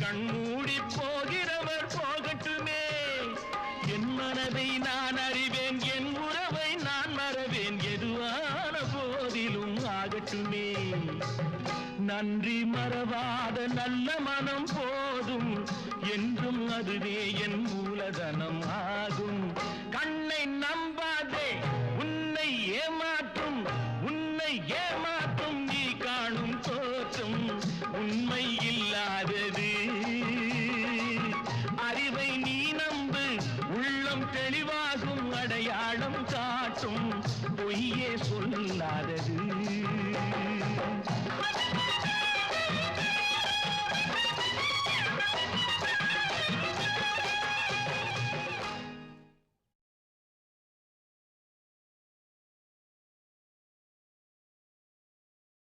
கண்மூடி போகிறவர் போகட்டுமே. என் மனதை நான் அறிவேன், என் உறவை நான் மறவேன், எதுவான போதிலும் ஆகட்டுமே. நன்றி மறவாத நல்ல மனம் போதும், என்றும் அதுவே என் மூலதனம் ஆகும். கண்ணை நம்பாதே